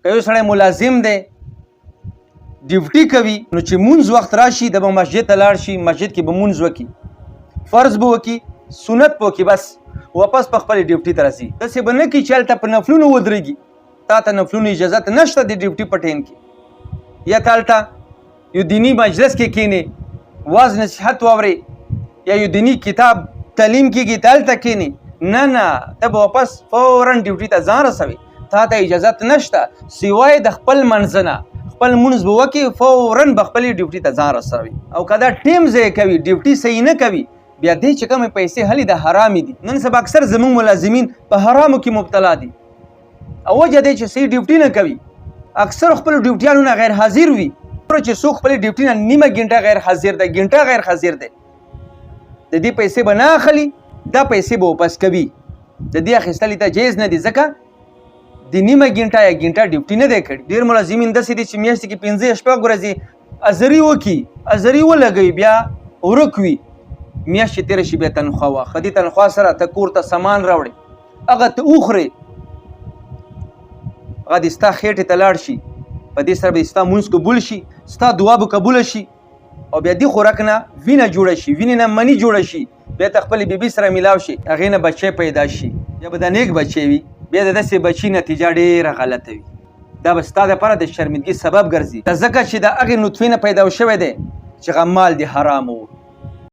که یو سړی ملازم دی ډیوټي کوي نو چې مونځ وخت راشي د به مسجد ته لاړ شي مسجد کې به مونځ وکړي فرض به وکړي سنت به وکړي بس واپس په خپل ډیوټي ته راځي داسې به نه کړي چې هلته په نفلونو ودرېږي تا ته نفلونو اجازت نشته د ډیوټي په ټایم کې یا ته هلته یو دیني مجلس کې کښېنې واز نصیحت واورې یا یو دیني کتاب تعلیم کېږي ته هلته کښېنې نه ته به واپس فورا ډیوټي ته ځان رسوي تا ته اجازت نشته سوای د خپل منځ نه خپل مونځ به وکړي فورا به خپلې ډیوټي ته ځان رسوي او که دا ټیم ضایع کوي ډیوټي صحیح نه کوي بیا دې چې کومې پیسې هلې د حرامې دي نن سبا اکثر زموږ ملازمین په حرامو کې مبتلا دي او وجه دی چې صحیح ډیوټي نه کوي اکثر خپلو ډیوټیانو نه غیر حاضر وي چې څوک خپلې ډیوټي نه نیمه ګنټه غیر حاضر دی ګنټه غیر حاضر دی د دې پیسې به نه اخلي دا پیسې به واپس کوي د دې اخیستل ته جایز نه دي ځکه د نیمه ګنټه یا ګنټه ډیوټي نه دی کړی ډېر ملازمین داسې دي چې میاشتې کې 5 شپږ ورځې ازري وکړي ازري ولګوي بیا ورک وي میاشت چې تېره شي بیا تنخوا واخله دې تنخوا سره ته کور ته سامان راوړې هغه ته وخورې هغه دې ستا خېټې ته لاړ شي په دې سره به ستا مونځ قبول شي ستا دعا به قبوله شي او بیا دې خوراک نه وینه جوړه شي وینې نه مني جوړه شي بیا ته خپلې بیبي سره میلاو شي هغې نه بچی پیدا شي یا به د نیک بچی وي بیا د داسې بچي نتیجه ډېره غلطه وي دا به ستا دپاره د شرمندګي سبب ګرځي ځکه چې د هغې نطفې نه پیدا شوی دی چې هغه مال دې حرام و